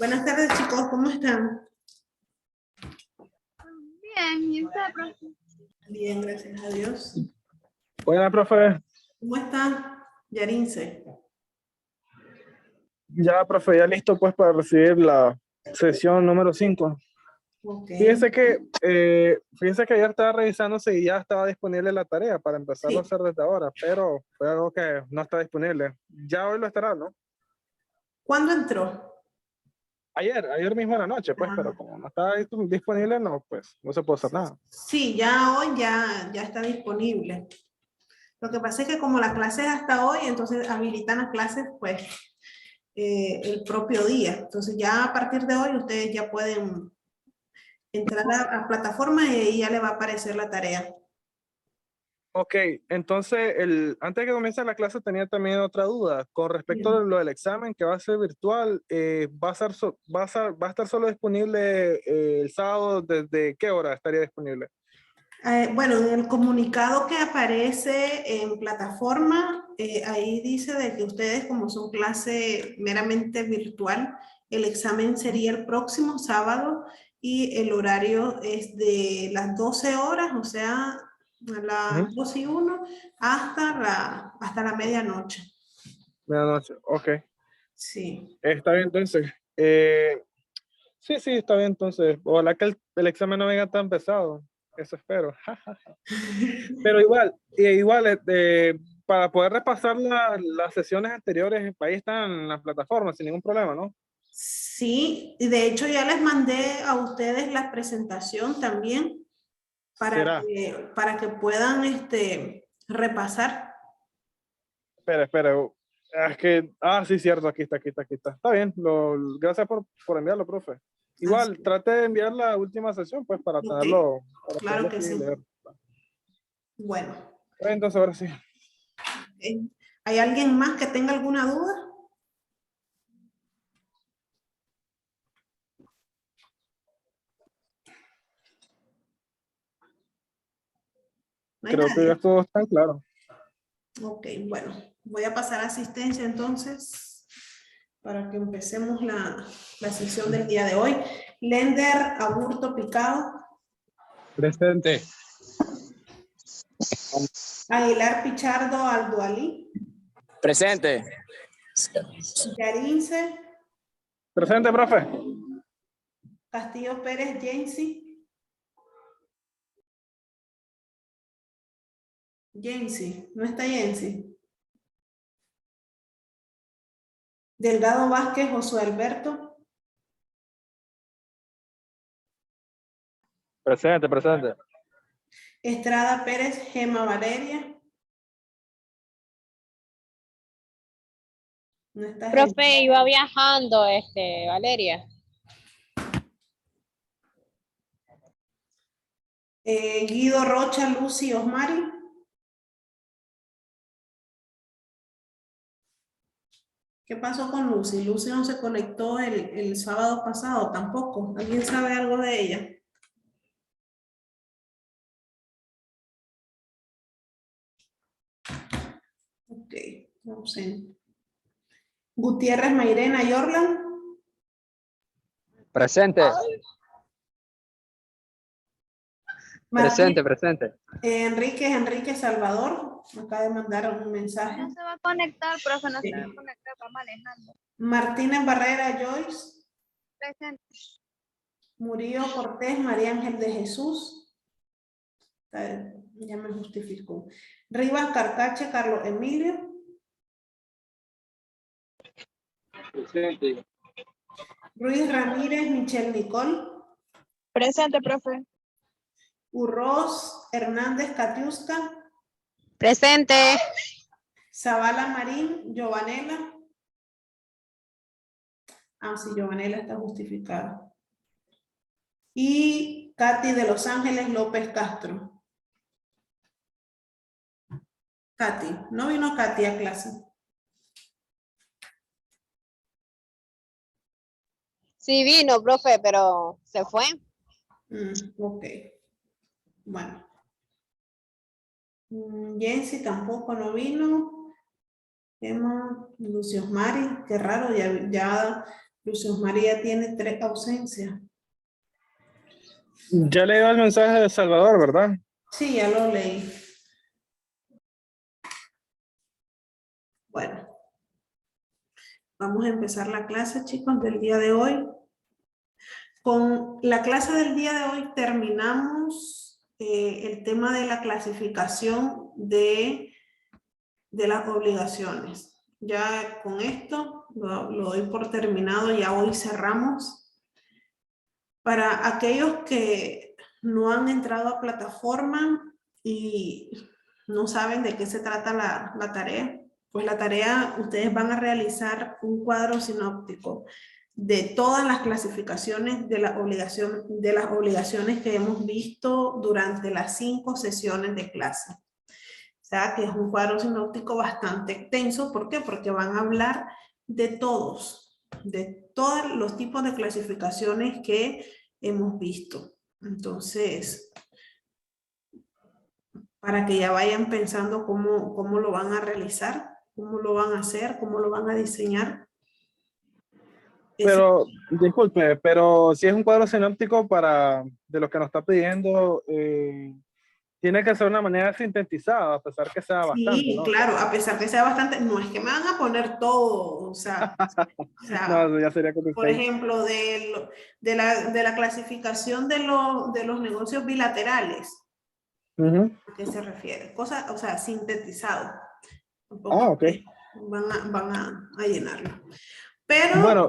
Buenas tardes, chicos, ¿cómo están? Bien, ¿y usted, profe? Bien, gracias a Dios. Buenas, profe. ¿Cómo está Yarince? Ya, profe, ya listo pues para recibir la sesión número 5. Ok. Fíjese que ayer estaba revisando si ya estaba disponible la tarea para empezarlo a Sí. hacer desde ahora, pero fue algo que no está disponible. Ya hoy lo estará, ¿no? ¿Cuándo entró? Ayer mismo en la noche, pues, Ah. pero como no está disponible, no, pues, no se puede hacer nada. Sí, ya hoy ya está disponible. Lo que pasa es que como la clase es hasta hoy, entonces habilitan las clases pues el propio día. Entonces ya a partir de hoy ustedes ya pueden entrar a plataforma y ahí ya le va a aparecer la tarea. Ok, entonces, antes de que comience la clase tenía también otra duda. Con respecto a lo del examen que va a ser virtual, ¿va a estar solo disponible el sábado? ¿Desde qué hora estaría disponible? Bueno, en el comunicado que aparece en plataforma, ahí dice de que ustedes, como son clase meramente virtual, el examen sería el próximo sábado y el horario es de las 12 horas, o sea, a las 12:01 hasta la medianoche. Medianoche, ok. Sí. Está bien, entonces. Sí, está bien, entonces. Ojalá que el examen no venga tan pesado. Eso espero. Pero igual, para poder repasar las sesiones anteriores, ahí están en la plataforma sin ningún problema, ¿no? Sí, y de hecho ya les mandé a ustedes la presentación también ¿Será? para que puedan repasar. Espera. Es que, sí, cierto, aquí está. Está bien, gracias por enviarlo, profe. Igual, Así. trate de enviar la última sesión, pues, para Ok, claro poderlo que aquí sí. leer. Bueno, Entonces, ahora sí. ¿hay alguien más que tenga alguna duda? ¿No hay Creo que ya nadie? todo está claro. Ok, bueno, voy a pasar a asistencia entonces para que empecemos la sesión del día de hoy. Lender Aburto Picado. Presente. Aguilar Pichardo Aldualí. Presente. Yarince. Presente, profe. Castillo Pérez Jensi. Jensi, ¿no está Jensi? Delgado Vázquez Josué Alberto. Presente. Estrada Pérez Gema Valeria. No está Gema. Profe, iba viajando, Valeria. Guido Rocha Lucy Osmari. ¿Qué pasó con Lucy? Lucy no se conectó el sábado pasado tampoco. ¿Alguien sabe algo de ella? Ok, ausente. Gutiérrez Mairena Yorlan. Presente. Martín, Presente. Enrique Salvador. Acaba de mandar un mensaje. No se va a conectar, profe, no Sí. se va a conectar, va manejando. Martínez Barrera Joyce. Presente. Murillo Cortés María Ángel de Jesús. Ya me justificó. Rivas Carcache Carlos Emilio. Presente. Ruiz Ramírez Michelle Nicole. Presente, profe. Urroz Hernández Catiusca. Presente. Zavala Marín Giovanela. Sí, Giovanela está justificada. Y Katy de Los Ángeles López Castro. Katy, ¿no vino Katy a clase? Sí vino, profe, pero se fue. Ok. Bueno. Jensi tampoco no vino. Emma, Lucio Mari, qué raro, ya Luz María tiene 3 ausencias. Ya le dio el mensaje de Salvador, ¿verdad? Sí, ya lo leí. Bueno, vamos a empezar la clase, chicos, del día de hoy. Con la clase del día de hoy terminamos el tema de la clasificación de las obligaciones. Ya con esto lo doy por terminado, ya hoy cerramos. Para aquellos que no han entrado a plataforma y no saben de qué se trata la tarea, pues la tarea, ustedes van a realizar un cuadro sinóptico de todas las clasificaciones de las obligaciones que hemos visto durante las 5 sesiones de clase. O sea, que es un cuadro sinóptico bastante extenso. ¿Por qué? Porque van a hablar de todos los tipos de clasificaciones que hemos visto. Entonces, para que ya vayan pensando cómo lo van a realizar, cómo lo van a hacer, cómo lo van a diseñar. Pero, disculpe, pero si es un cuadro sinóptico de lo que nos está pidiendo, tiene que ser de una manera sintetizada, a pesar que sea bastante, Sí, ¿no? claro, a pesar que sea bastante, no es que me van a poner todo, o sea, No, eso ya sería por copy-paste. ejemplo, de la clasificación de los negocios bilaterales. Ujú. ¿A qué se refiere? Cosas, o sea, sintetizado. Ah, ok. Van a llenarlo. Pero, Bueno,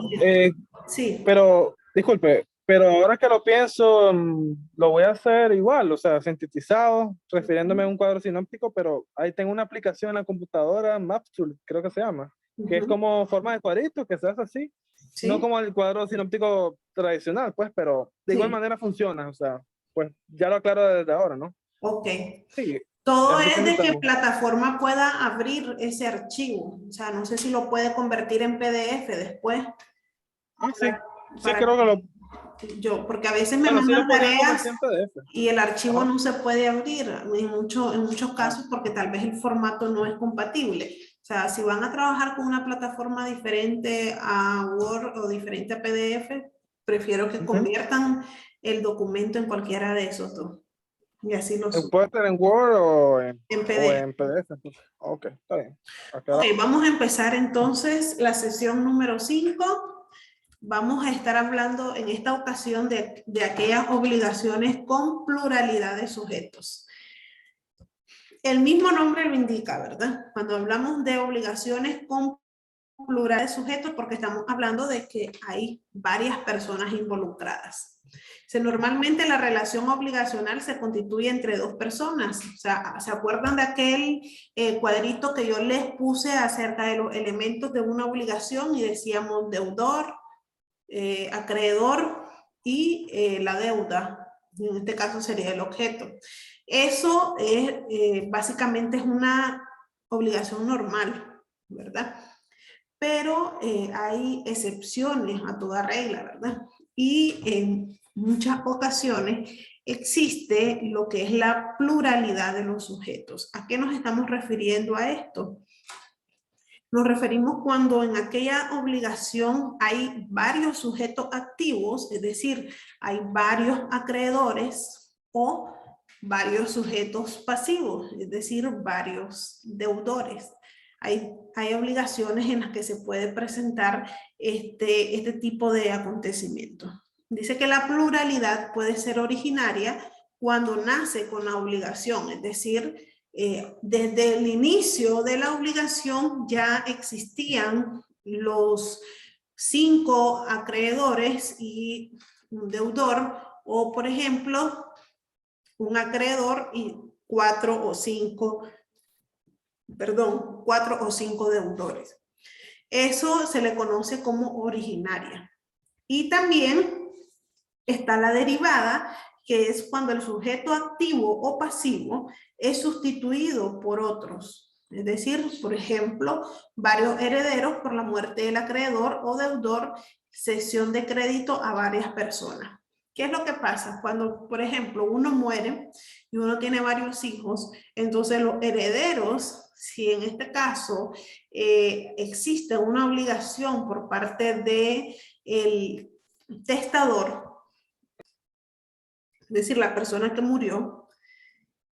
sí. pero, disculpe, pero ahora que lo pienso, lo voy a hacer igual, o sea, sintetizado, refiriéndome a un cuadro sinóptico, pero ahí tengo una aplicación en la computadora, Mapstool, creo que se llama, que es como forma de cuadrito, que se hace así, ¿Sí? no como el cuadro sinóptico tradicional, pues, pero de igual Sí. manera funciona, o sea, pues ya lo aclaro desde ahora, ¿no? Ok. Sí, Todo así es de que comenzamos. plataforma pueda abrir ese archivo. O sea, no sé si lo puede convertir en PDF después. Ah, sí, sí, Para creo que lo, porque a veces me bueno, sí lo mandan podría tareas convertir en PDF. y el archivo Ajá. no se puede abrir en muchos Ah, casos porque tal vez el formato no es compatible. O sea, si van a trabajar con una plataforma diferente a Word o diferente a PDF, prefiero que ujú. conviertan el documento en cualquiera de esos dos. Y así lo subo. ¿Puede ser en Word En o PDF. en PDF? Ok, está bien. Ok, Acá. vamos a empezar entonces la sesión número 5. Vamos a estar hablando en esta ocasión de aquellas obligaciones con pluralidad de sujetos. El mismo nombre lo indica, ¿verdad? Cuando hablamos de obligaciones con pluralidad de sujetos, porque estamos hablando de que hay varias personas involucradas. Normalmente la relación obligacional se constituye entre 2 personas. O sea, ¿se acuerdan de aquel cuadrito que yo les puse acerca de los elementos de una obligación y decíamos deudor, acreedor y la deuda? En este caso sería el objeto. Eso es, básicamente es una obligación normal, ¿verdad? Pero hay excepciones a toda regla, ¿verdad? Y en muchas ocasiones existe lo que es la pluralidad de los sujetos. ¿A qué nos estamos refiriendo a esto? Nos referimos cuando en aquella obligación hay varios sujetos activos, es decir, hay varios acreedores o varios sujetos pasivos, es decir, varios deudores. Hay obligaciones en las que se puede presentar este tipo de acontecimientos. Dice que la pluralidad puede ser originaria cuando nace con la obligación, es decir, desde el inicio de la obligación ya existían los 5 acreedores y un deudor, o por ejemplo, un acreedor y 4 o 5 deudores. Eso se le conoce como originaria. Y también está la derivada, que es cuando el sujeto activo o pasivo es sustituido por otros. Es decir, por ejemplo, varios herederos por la muerte del acreedor o deudor, cesión de crédito a varias personas. ¿Qué es lo que pasa? Cuando, por ejemplo, uno muere y uno tiene varios hijos, entonces los herederos si en este caso existe una obligación por parte del testador, es decir, la persona que murió,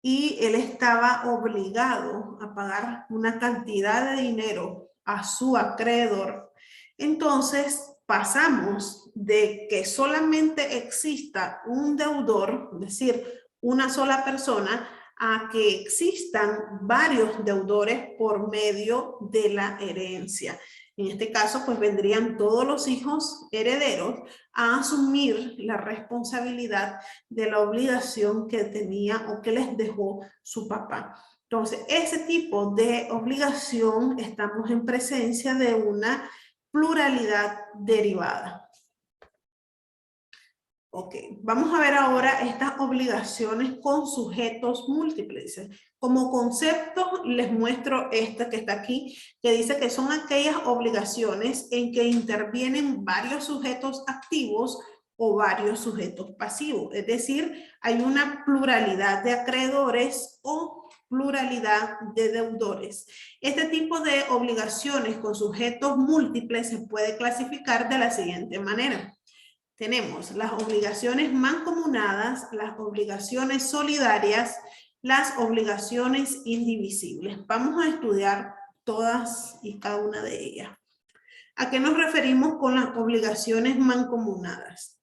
y él estaba obligado a pagar una cantidad de dinero a su acreedor, entonces pasamos de que solamente exista un deudor, es decir, una sola persona, a que existan varios deudores por medio de la herencia. En este caso, pues vendrían todos los hijos herederos a asumir la responsabilidad de la obligación que tenía o que les dejó su papá. Entonces, ese tipo de obligación, estamos en presencia de una pluralidad derivada. Ok, vamos a ver ahora estas obligaciones con sujetos múltiples. Como concepto les muestro esta que está aquí, que dice que son aquellas obligaciones en que intervienen varios sujetos activos o varios sujetos pasivos. Es decir, hay una pluralidad de acreedores o pluralidad de deudores. Este tipo de obligaciones con sujetos múltiples se puede clasificar de la siguiente manera. Tenemos las obligaciones mancomunadas, las obligaciones solidarias, las obligaciones indivisibles. Vamos a estudiar todas y cada una de ellas. ¿A qué nos referimos con las obligaciones mancomunadas?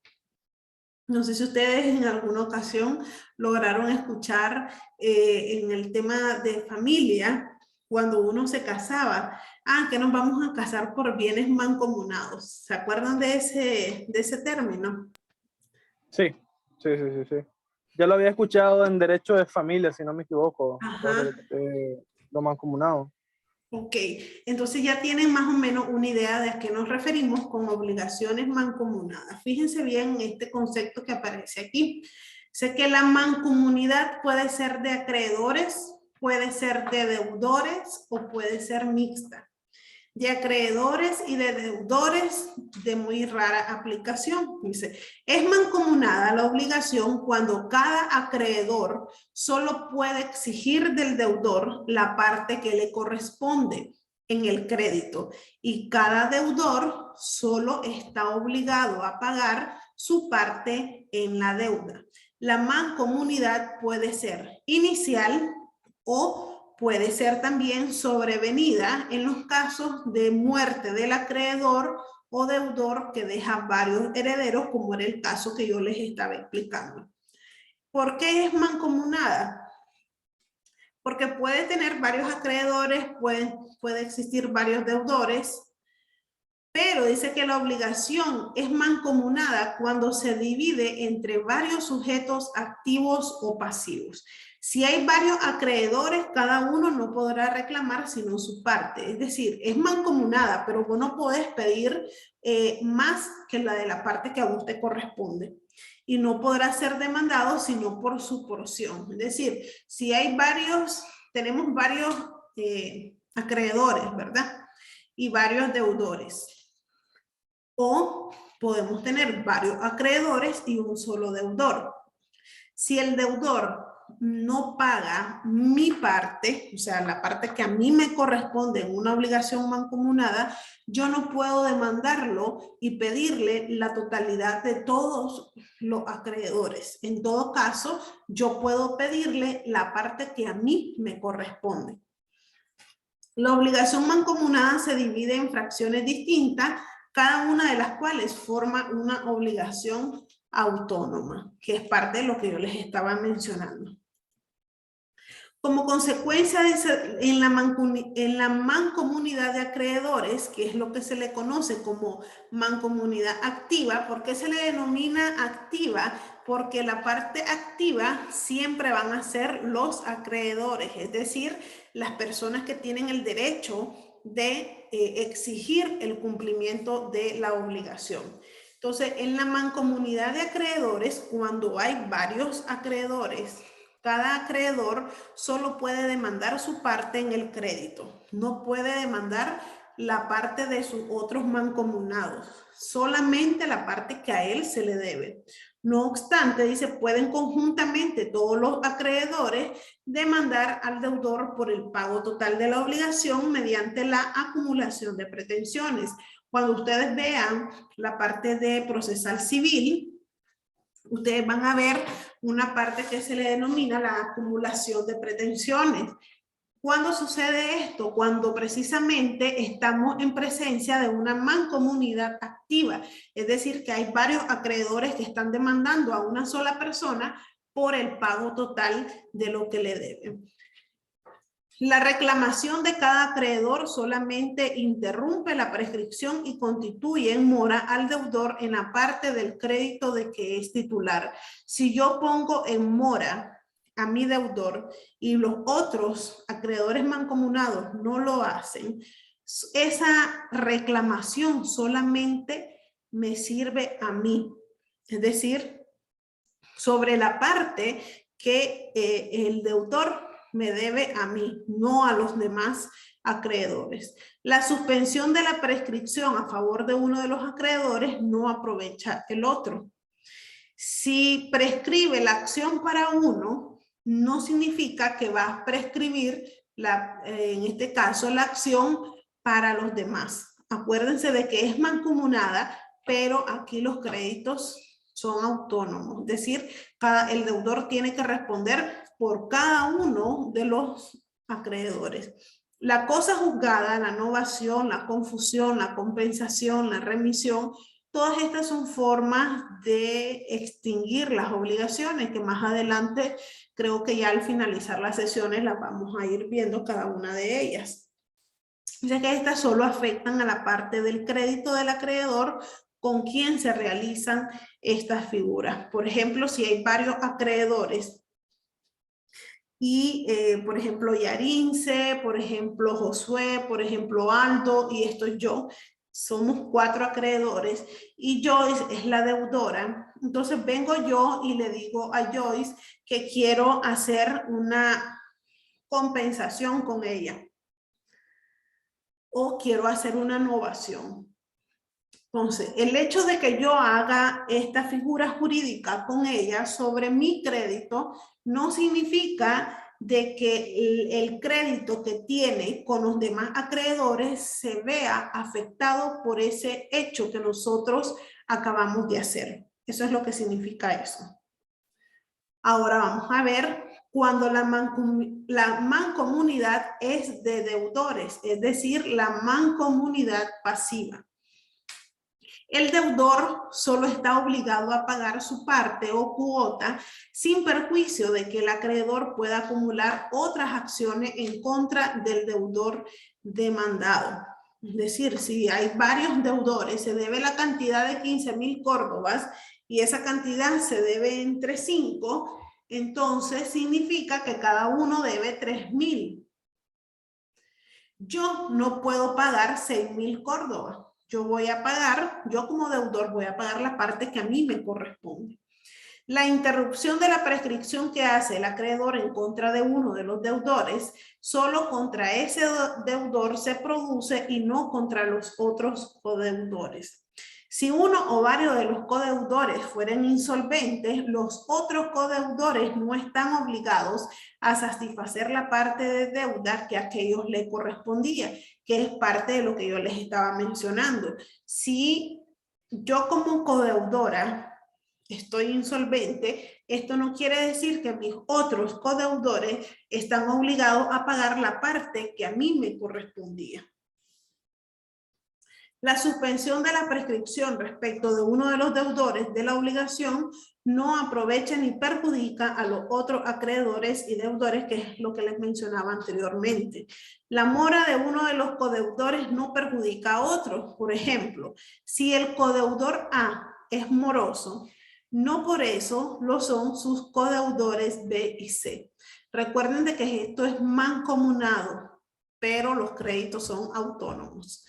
No sé si ustedes en alguna ocasión lograron escuchar en el tema de familia, cuando uno se casaba, que nos vamos a casar por bienes mancomunados. ¿Se acuerdan de ese término? Sí. Ya lo había escuchado en derecho de familia, si no me equivoco, lo mancomunado. Ok, entonces ya tienen más o menos una idea de a qué nos referimos con obligaciones mancomunadas. Fíjense bien en este concepto que aparece aquí. Sé que la mancomunidad puede ser de acreedores, puede ser de deudores o puede ser mixta. De acreedores y de deudores de muy rara aplicación. Dice, es mancomunada la obligación cuando cada acreedor solo puede exigir del deudor la parte que le corresponde en el crédito y cada deudor solo está obligado a pagar su parte en la deuda. La mancomunidad puede ser inicial o puede ser también sobrevenida en los casos de muerte del acreedor o deudor que deja varios herederos, como era el caso que yo les estaba explicando. ¿Por qué es mancomunada? Porque puede tener varios acreedores, puede existir varios deudores, pero dice que la obligación es mancomunada cuando se divide entre varios sujetos activos o pasivos. Si hay varios acreedores, cada uno no podrá reclamar sino su parte. Es decir, es mancomunada, pero vos no podés pedir más que la de la parte que a vos te corresponde. Y no podrá ser demandado sino por su porción. Es decir, si hay tenemos varios acreedores, ¿verdad? Y varios deudores. O podemos tener varios acreedores y un solo deudor. Si el deudor no paga mi parte, o sea, la parte que a mí me corresponde en una obligación mancomunada, yo no puedo demandarlo y pedirle la totalidad de todos los acreedores. En todo caso, yo puedo pedirle la parte que a mí me corresponde. La obligación mancomunada se divide en fracciones distintas, cada una de las cuales forma una obligación autónoma, que es parte de lo que yo les estaba mencionando. Como consecuencia en la mancomunidad de acreedores, que es lo que se le conoce como mancomunidad activa, ¿por qué se le denomina activa? Porque la parte activa siempre van a ser los acreedores, es decir, las personas que tienen el derecho de exigir el cumplimiento de la obligación. Entonces, en la mancomunidad de acreedores, cuando hay varios acreedores, cada acreedor solo puede demandar su parte en el crédito, no puede demandar la parte de sus otros mancomunados, solamente la parte que a él se le debe. No obstante, dice, pueden conjuntamente todos los acreedores demandar al deudor por el pago total de la obligación mediante la acumulación de pretensiones. Cuando ustedes vean la parte de procesal civil, ustedes van a ver una parte que se le denomina la acumulación de pretensiones. ¿Cuándo sucede esto? Cuando precisamente estamos en presencia de una mancomunidad activa, es decir, que hay varios acreedores que están demandando a una sola persona por el pago total de lo que le deben. La reclamación de cada acreedor solamente interrumpe la prescripción y constituye en mora al deudor en la parte del crédito de que es titular. Si yo pongo en mora a mi deudor y los otros acreedores mancomunados no lo hacen, esa reclamación solamente me sirve a mí. Es decir, sobre la parte que el deudor me debe a mí, no a los demás acreedores. La suspensión de la prescripción a favor de uno de los acreedores no aprovecha el otro. Si prescribe la acción para uno, no significa que va a prescribir, en este caso, la acción para los demás. Acuérdense de que es mancomunada, pero aquí los créditos son autónomos. Es decir, el deudor tiene que responder por cada uno de los acreedores. La cosa juzgada, la novación, la confusión, la compensación, la remisión, todas estas son formas de extinguir las obligaciones que más adelante creo que ya al finalizar las sesiones las vamos a ir viendo cada una de ellas. Ya que estas solo afectan a la parte del crédito del acreedor con quien se realizan estas figuras. Por ejemplo, si hay varios acreedores y, por ejemplo, Yarince, por ejemplo, Josué, por ejemplo, Aldo, y esto es yo, somos 4 acreedores, y Joyce es la deudora. Entonces vengo yo y le digo a Joyce que quiero hacer una compensación con ella, o quiero hacer una novación. Entonces, el hecho de que yo haga esta figura jurídica con ella sobre mi crédito no significa de que el crédito que tiene con los demás acreedores se vea afectado por ese hecho que nosotros acabamos de hacer. Eso es lo que significa eso. Ahora vamos a ver cuando la mancomunidad es de deudores, es decir, la mancomunidad pasiva. El deudor solo está obligado a pagar su parte o cuota sin perjuicio de que el acreedor pueda acumular otras acciones en contra del deudor demandado. Es decir, si hay varios deudores, se debe la cantidad de 15,000 córdobas y esa cantidad se debe entre 5, entonces significa que cada uno debe 3,000. Yo no puedo pagar 6,000 córdobas. Yo como deudor voy a pagar la parte que a mí me corresponde. La interrupción de la prescripción que hace el acreedor en contra de uno de los deudores, solo contra ese deudor se produce y no contra los otros codeudores. Si uno o varios de los codeudores fueren insolventes, los otros codeudores no están obligados a satisfacer la parte de deuda que a aquellos les correspondía, que es parte de lo que yo les estaba mencionando. Si yo como codeudora estoy insolvente, esto no quiere decir que mis otros codeudores están obligados a pagar la parte que a mí me correspondía. La suspensión de la prescripción respecto de uno de los deudores de la obligación no aprovecha ni perjudica a los otros acreedores y deudores, que es lo que les mencionaba anteriormente. La mora de uno de los codeudores no perjudica a otros. Por ejemplo, si el codeudor A es moroso, no por eso lo son sus codeudores B y C. Recuerden de que esto es mancomunado, pero los créditos son autónomos.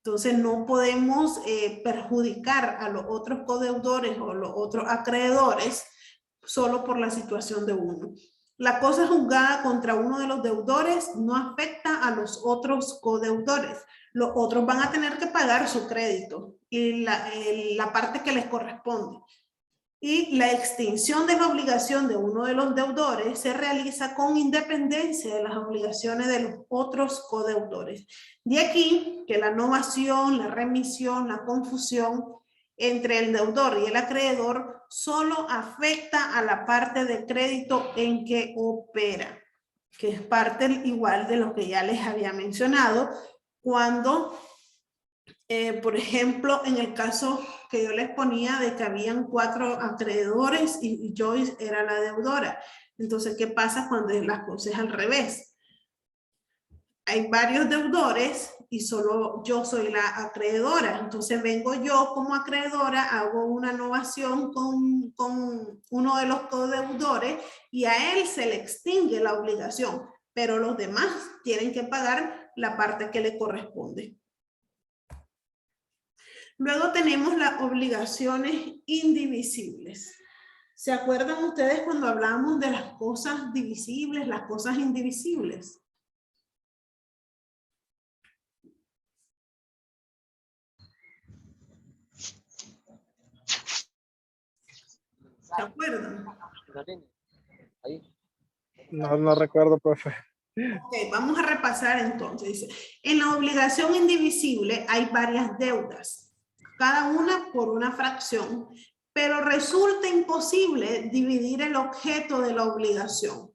Entonces no podemos perjudicar a los otros codeudores o los otros acreedores solo por la situación de uno. La cosa juzgada contra uno de los deudores no afecta a los otros codeudores. Los otros van a tener que pagar su crédito y la parte que les corresponde. Y la extinción de la obligación de uno de los deudores se realiza con independencia de las obligaciones de los otros codeudores. De aquí que la novación, la remisión, la confusión entre el deudor y el acreedor solo afecta a la parte de crédito en que opera, que es parte igual de lo que ya les había mencionado cuando, por ejemplo, en el caso que yo les ponía de que habían 4 acreedores y Joyce era la deudora. Entonces, ¿qué pasa cuando las cosas es al revés? Hay varios deudores y solo yo soy la acreedora. Entonces vengo yo como acreedora, hago una novación con uno de los codeudores y a él se le extingue la obligación, pero los demás tienen que pagar la parte que le corresponde. Luego tenemos las obligaciones indivisibles. ¿Se acuerdan ustedes cuando hablamos de las cosas divisibles, las cosas indivisibles? ¿Se acuerdan? No recuerdo, profe. Ok, vamos a repasar entonces. Dice, en la obligación indivisible hay varias deudas, cada una por una fracción, pero resulta imposible dividir el objeto de la obligación.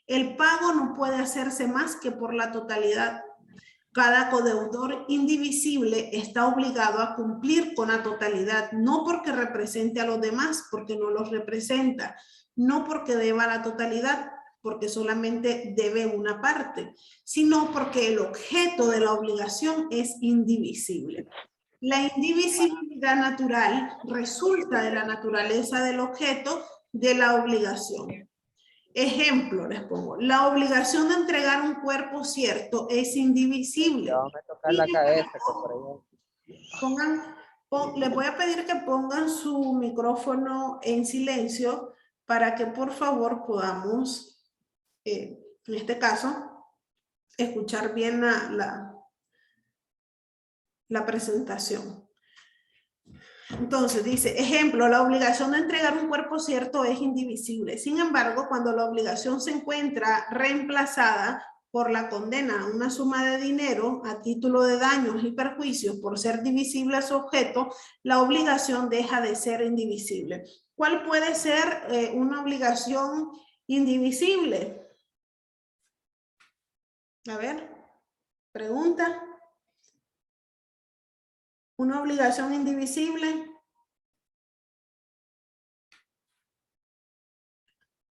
El pago no puede hacerse más que por la totalidad. Cada codeudor indivisible está obligado a cumplir con la totalidad, no porque represente a los demás, porque no los representa, no porque deba la totalidad, porque solamente debe una parte, sino porque el objeto de la obligación es indivisible. La indivisibilidad natural resulta de la naturaleza del objeto de la obligación. Ejemplo, les pongo, la obligación de entregar un cuerpo cierto es indivisible. Les voy a pedir que pongan su micrófono en silencio para que por favor podamos, en este caso, escuchar bien la presentación. Entonces dice, ejemplo, la obligación de entregar un cuerpo cierto es indivisible. Sin embargo, cuando la obligación se encuentra reemplazada por la condena a una suma de dinero a título de daños y perjuicios por ser divisible a su objeto, la obligación deja de ser indivisible. ¿Cuál puede ser una obligación indivisible? A ver, pregunta. Una obligación indivisible.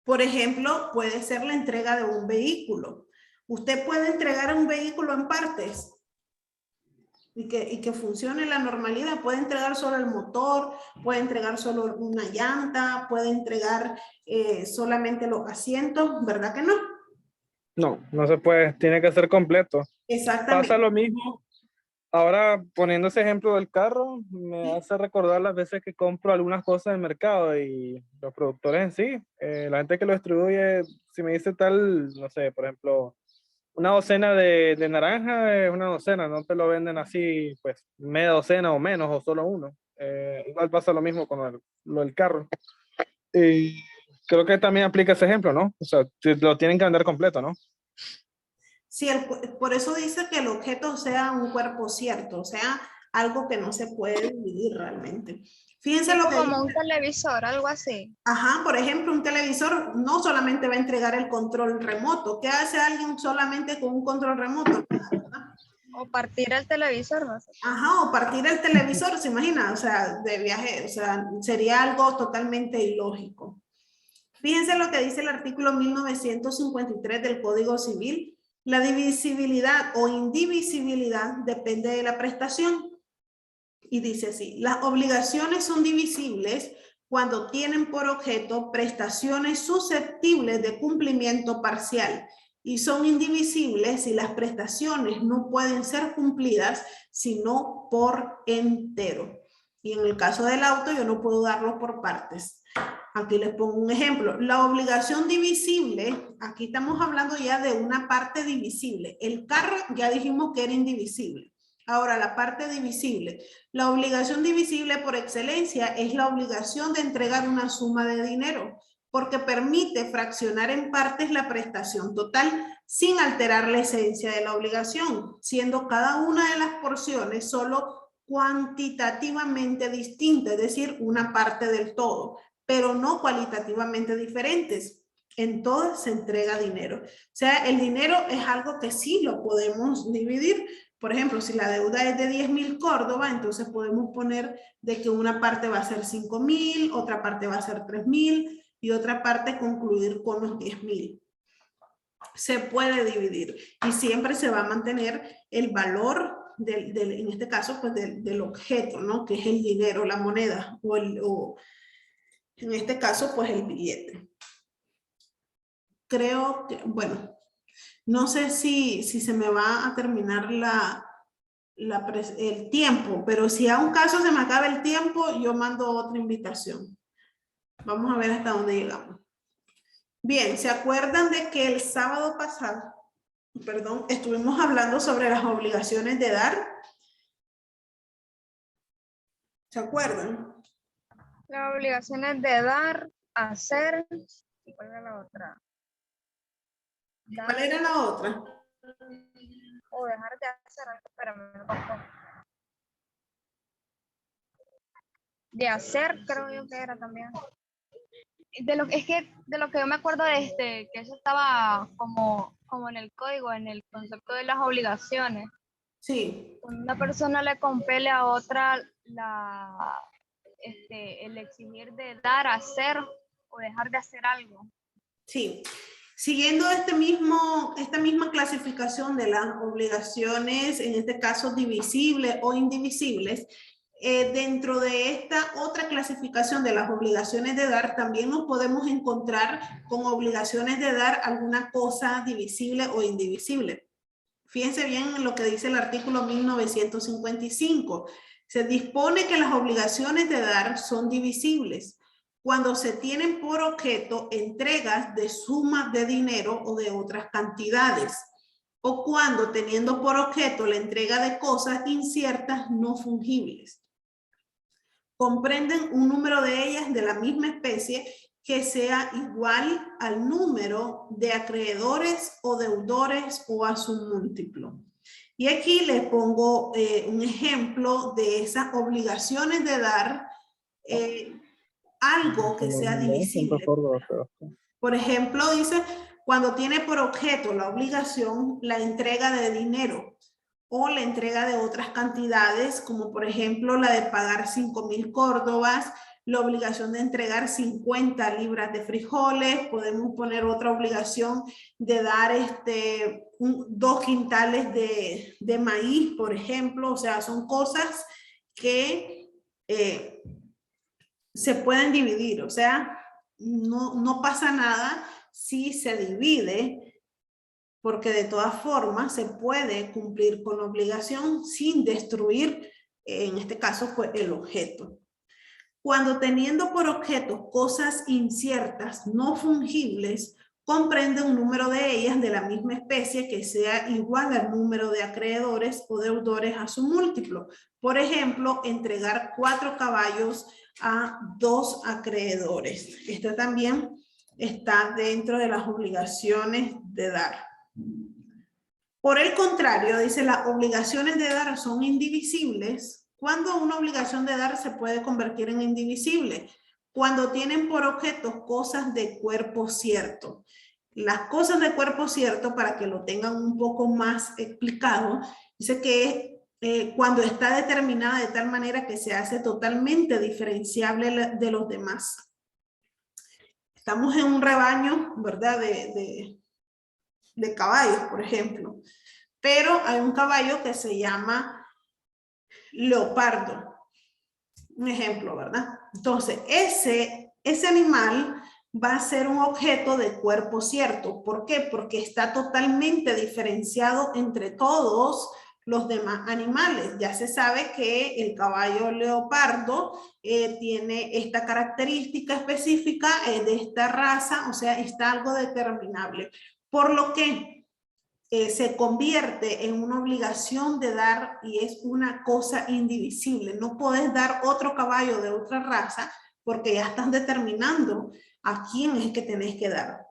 Por ejemplo, puede ser la entrega de un vehículo. Usted puede entregar un vehículo en partes y que funcione la normalidad. Puede entregar solo el motor, puede entregar solo una llanta, puede entregar solamente los asientos, ¿verdad que no? No se puede, tiene que ser completo. Exactamente. Pasa lo mismo. Ahora, poniendo ese ejemplo del carro, me hace recordar las veces que compro algunas cosas en el mercado y los productores en sí, la gente que lo distribuye, si me dice tal, no sé, por ejemplo, una docena de naranja es una docena, no te lo venden así, pues, media docena o menos, o solo uno. Igual pasa lo mismo con lo del carro. Y creo que también aplica ese ejemplo, ¿no? O sea, lo tienen que vender completo, ¿no? Sí, por eso dice que el objeto sea un cuerpo cierto, o sea, algo que no se puede dividir realmente. Fíjense lo que como dice. un televisor, algo así. Ajá, por ejemplo, un televisor no solamente va a entregar el control remoto. ¿Qué hace alguien solamente con un control remoto? O partir el televisor, no sé. Ajá, o partir el televisor, ¿se imagina? O sea, de viaje, o sea, sería algo totalmente ilógico. Fíjense lo que dice el artículo 1953 del Código Civil. La divisibilidad o indivisibilidad depende de la prestación. Y dice así, las obligaciones son divisibles cuando tienen por objeto prestaciones susceptibles de cumplimiento parcial y son indivisibles si las prestaciones no pueden ser cumplidas sino por entero. Y en el caso del auto yo no puedo darlo por partes. Aquí les pongo un ejemplo. La obligación divisible, aquí estamos hablando ya de una parte divisible. El carro ya dijimos que era indivisible. Ahora, la parte divisible. La obligación divisible por excelencia es la obligación de entregar una suma de dinero, porque permite fraccionar en partes la prestación total sin alterar la esencia de la obligación, siendo cada una de las porciones solo cuantitativamente distinta, es decir, una parte del todo, pero no cualitativamente diferentes. En todas se entrega dinero. O sea, el dinero es algo que sí lo podemos dividir. Por ejemplo, si la deuda es de 10.000 Córdoba, entonces podemos poner de que una parte va a ser 5.000, otra parte va a ser 3.000 y otra parte concluir con los 10.000. Se puede dividir y siempre se va a mantener el valor en este caso, pues del objeto, ¿no? Que es el dinero, la moneda o en este caso, pues el billete. Creo que, bueno, no sé si se me va a terminar el tiempo, pero si a un caso se me acaba el tiempo, yo mando otra invitación. Vamos a ver hasta dónde llegamos. Bien, ¿se acuerdan de que el sábado pasado, perdón, estuvimos hablando sobre las obligaciones de dar? ¿Se acuerdan? Las obligaciones de dar, hacer, ¿y cuál era la otra? ¿Cuál era la otra? O dejar de hacer, espérame, no conozco. De hacer, creo yo que era también. De lo que yo me acuerdo que eso estaba como en el código, en el concepto de las obligaciones. Sí. Una persona le compele a otra el exigir de dar, hacer o dejar de hacer algo. Sí. Siguiendo esta misma clasificación de las obligaciones, en este caso divisibles o indivisibles, dentro de esta otra clasificación de las obligaciones de dar, también nos podemos encontrar con obligaciones de dar alguna cosa divisible o indivisible. Fíjense bien en lo que dice el artículo 1955. Se dispone que las obligaciones de dar son divisibles cuando se tienen por objeto entregas de sumas de dinero o de otras cantidades, o cuando teniendo por objeto la entrega de cosas inciertas no fungibles. Comprenden un número de ellas de la misma especie que sea igual al número de acreedores o deudores o a su múltiplo. Y aquí les pongo un ejemplo de esas obligaciones de dar algo que sea divisible. Por ejemplo, dice, cuando tiene por objeto la obligación la entrega de dinero o la entrega de otras cantidades, como por ejemplo la de pagar 5.000 Córdobas, la obligación de entregar 50 libras de frijoles, podemos poner otra obligación de dar 2 quintales de maíz, por ejemplo. O sea, son cosas que se pueden dividir, o sea, no pasa nada si se divide, porque de todas formas se puede cumplir con la obligación sin destruir, en este caso, pues, el objeto. Cuando teniendo por objeto cosas inciertas, no fungibles, comprende un número de ellas de la misma especie que sea igual al número de acreedores o deudores a su múltiplo. Por ejemplo, entregar 4 caballos a 2 acreedores. Esto también está dentro de las obligaciones de dar. Por el contrario, dice, las obligaciones de dar son indivisibles. ¿Cuándo una obligación de dar se puede convertir en indivisible? Cuando tienen por objeto cosas de cuerpo cierto. Las cosas de cuerpo cierto, para que lo tengan un poco más explicado, dice que cuando está determinada de tal manera que se hace totalmente diferenciable de los demás. Estamos en un rebaño, ¿verdad? De caballos, por ejemplo. Pero hay un caballo que se llama leopardo. Un ejemplo, ¿verdad? Entonces, ese animal va a ser un objeto de cuerpo cierto. ¿Por qué? Porque está totalmente diferenciado entre todos los demás animales. Ya se sabe que el caballo leopardo tiene esta característica específica de esta raza, o sea, está algo determinable. Por lo que se convierte en una obligación de dar y es una cosa indivisible. No podés dar otro caballo de otra raza porque ya estás determinando a quién es que tenés que dar.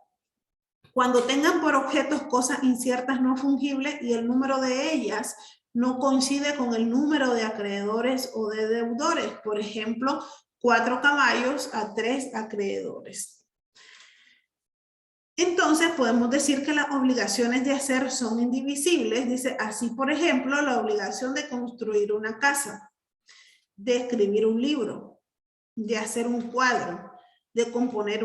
Cuando tengan por objetos cosas inciertas no fungibles y el número de ellas no coincide con el número de acreedores o de deudores. Por ejemplo, 4 caballos a 3 acreedores. Entonces podemos decir que las obligaciones de hacer son indivisibles. Dice así, por ejemplo, la obligación de construir una casa, de escribir un libro, de hacer un cuadro, de componer